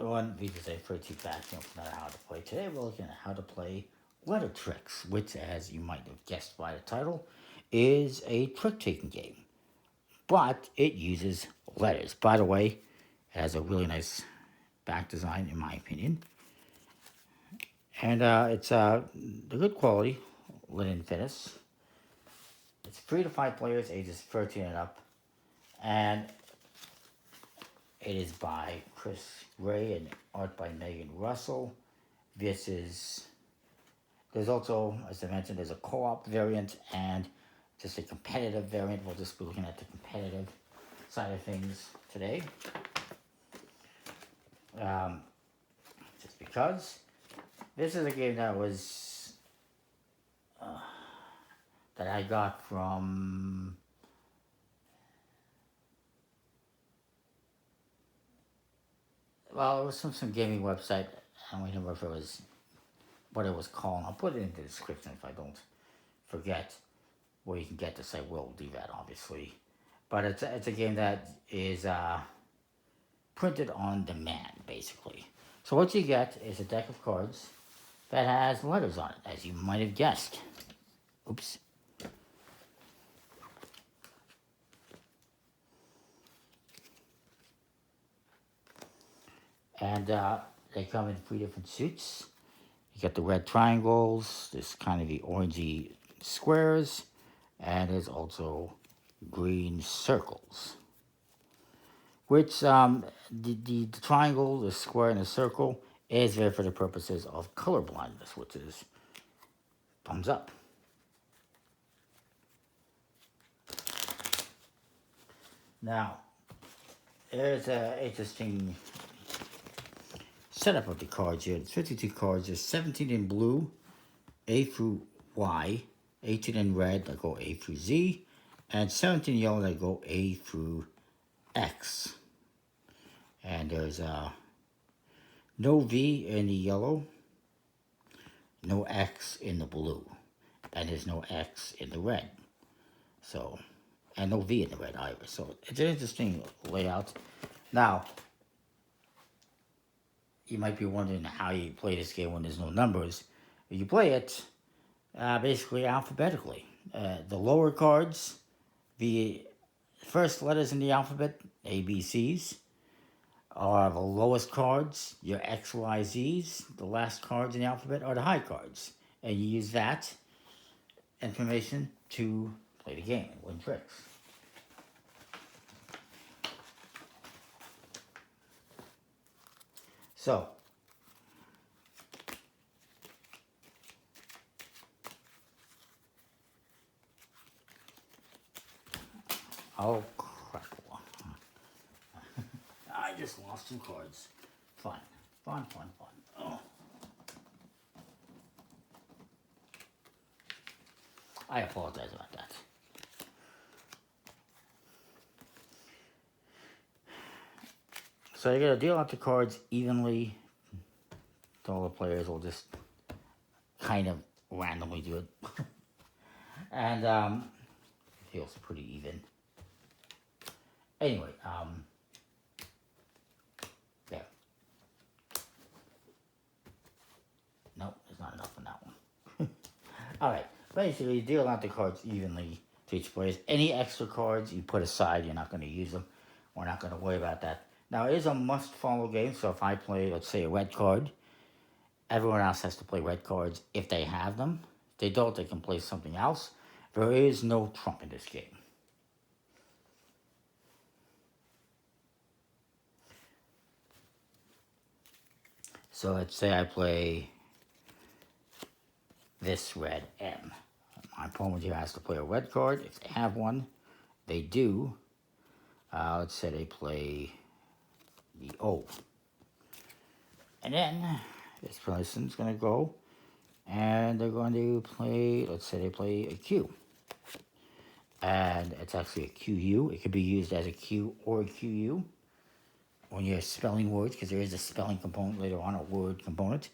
everyone, this is a pretty fascinating how to play. Today we're looking at how to play LetterTricks, which, as you might have guessed by the title, is a trick-taking game. But it uses letters. By the way, it has a really nice back design, in my opinion. And it's the good quality linen finish. It's 3 to 5 players, ages 13 and up. And it is by Chris Ray and art by Megan Russell. There's also, as I mentioned, there's a co-op variant and just a competitive variant. We'll just be looking at the competitive side of things today. Just because this is a game that was that I got from it was from some gaming website. I don't remember if it was what it was called. I'll put it in the description if I don't forget where you can get this. I will do that, obviously. But it's a game that is printed on demand, basically. So what you get is a deck of cards that has letters on it, as you might have guessed. Oops. And they come in 3 different suits. You get the red triangles, there's kind of the orangey squares, and there's also green circles. Which, the triangle, the square, and the circle is there for the purposes of color blindness, which is thumbs up. Now, there's an interesting setup of the cards here. There's 52 cards. There's 17 in blue, A through Y, 18 in red that go A through Z, and 17 in yellow that go A through X. And there's no V in the yellow, no X in the blue, and there's no X in the red. So, and no V in the red either. So it's an interesting layout. Now, you might be wondering how you play this game when there's no numbers. You play it basically alphabetically. The lower cards, the first letters in the alphabet, A, B, C's, are the lowest cards, your X, Y, Z's. The last cards in the alphabet are the high cards. And you use that information to play the game and win tricks. So, oh crap. I just lost 2 cards. Fun. Oh. I apologize about that. So you're going to deal out the cards evenly. All the players will just kind of randomly do it. And it feels pretty even. Anyway, there. Nope, there's not enough on that one. Alright, basically you deal out the cards evenly to each player. Any extra cards you put aside, you're not going to use them. We're not going to worry about that. Now, it is a must-follow game, so if I play, let's say, a red card, everyone else has to play red cards if they have them. If they don't, they can play something else. There is no trump in this game. So let's say I play this red M. My opponent here has to play a red card. If they have one, they do. Let's say they play the O. And then this person's going to go and they're going to play, let's say they play a Q. And it's actually a QU. It could be used as a Q or a QU when you're spelling words, because there is a spelling component later on, a word component.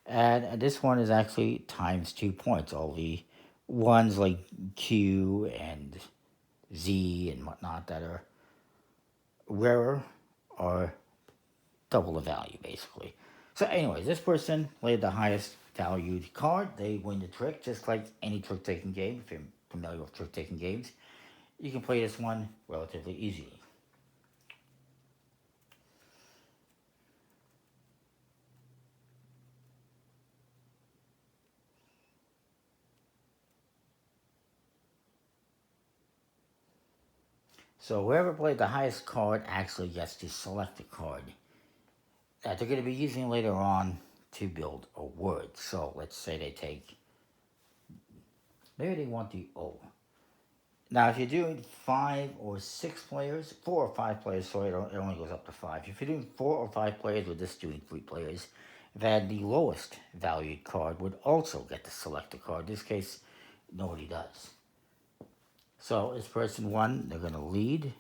And this one is actually times 2 points. All the ones like Q and Z and whatnot that are rarer are double the value, basically. So anyways, this person played the highest valued card. They win the trick, just like any trick-taking game. If you're familiar with trick-taking games, you can play this one relatively easily. So whoever played the highest card actually gets to select the card that they're going to be using later on to build a word. So let's say they take, maybe they want the O. Now, if you're doing 5 or 6 players, 4 or 5 players, sorry, it only goes up to 5. If you're doing 4 or 5 players, we're just doing 3 players, then the lowest valued card would also get to select a card. In this case, nobody does. So this person 1, they're going to lead.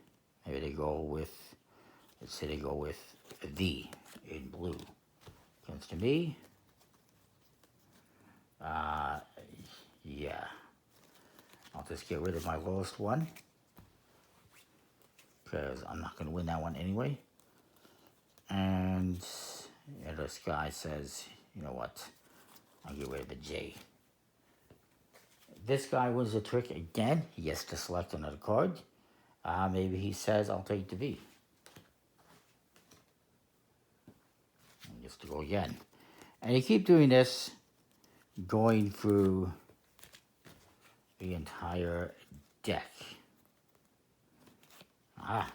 Maybe they go with, let's say they go with V in blue. Comes to me. Yeah. I'll just get rid of my lowest one, because I'm not going to win that one anyway. And this guy says, you know what, I'll get rid of a J. This guy wins the trick again. He gets to select another card. Maybe he says, I'll take the V. And just to go again. And you keep doing this, going through the entire deck. And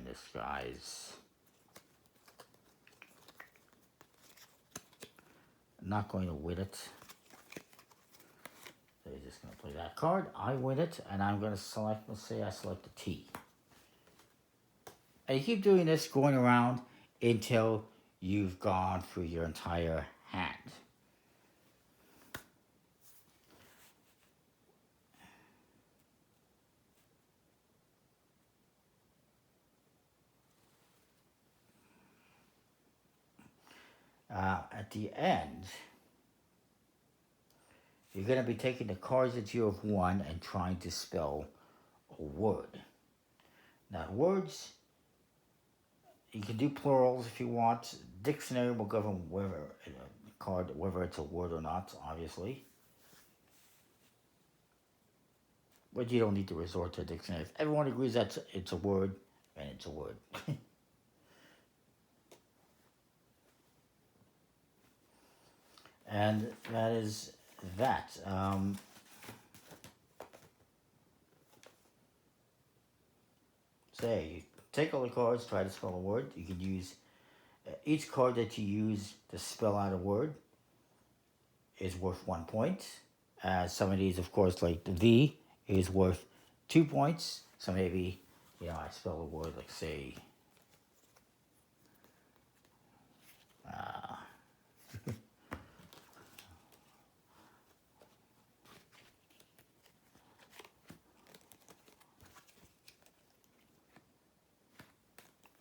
this guy's not going to win it. So he's just going to play that card. I win it, and I'm going to select, let's say I select the T. And you keep doing this, going around until you've gone through your entire hand. At the end, you're going to be taking the cards that you have won and trying to spell a word. Now, words, you can do plurals if you want. Dictionary will govern whether it's a word or not, obviously. But you don't need to resort to a dictionary. If everyone agrees that it's a word, then it's a word. And that is that. Say, you take all the cards, try to spell a word. You can use each card that you use to spell out a word is worth 1 point. Some of these, of course, like the V, is worth 2 points. So maybe, I spell a word like, say,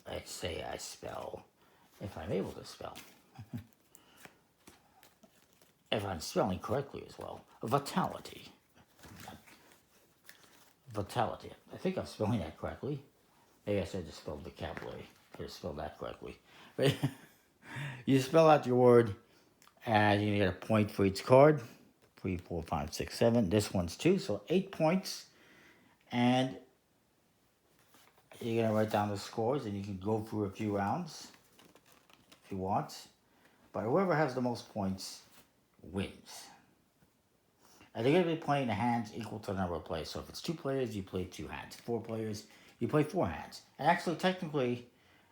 let's say I spell, if I'm able to spell, if I'm spelling correctly as well, vitality. Vitality. I think I'm spelling that correctly. Maybe I said just spelled vocabulary. I could have spelled that correctly. But you spell out your word, and you get a point for each card. 3, 4, 5, 6, 7. This one's 2, so 8 points. And you're going to write down the scores, and you can go through a few rounds if you want. But whoever has the most points wins. And they're going to be playing the hands equal to the number of players. So if it's 2 players, you play 2 hands. 4 players, you play 4 hands. And actually, technically,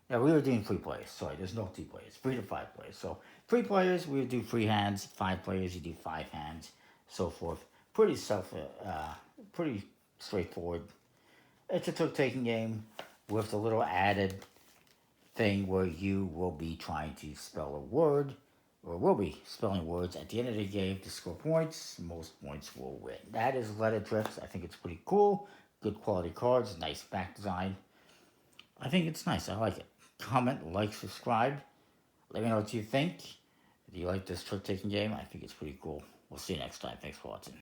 we were doing 3 players. Sorry, there's no 2 players. 3 to 5 players. So 3 players, we would do 3 hands. 5 players, you do 5 hands. So forth. Pretty straightforward. It's a trick-taking game with a little added thing where you will be trying to spell a word, or will be spelling words at the end of the game to score points. Most points will win. That is LetterTricks. I think it's pretty cool. Good quality cards, nice back design. I think it's nice. I like it. Comment, like, subscribe. Let me know what you think. Do you like this trick-taking game? I think it's pretty cool. We'll see you next time. Thanks for watching.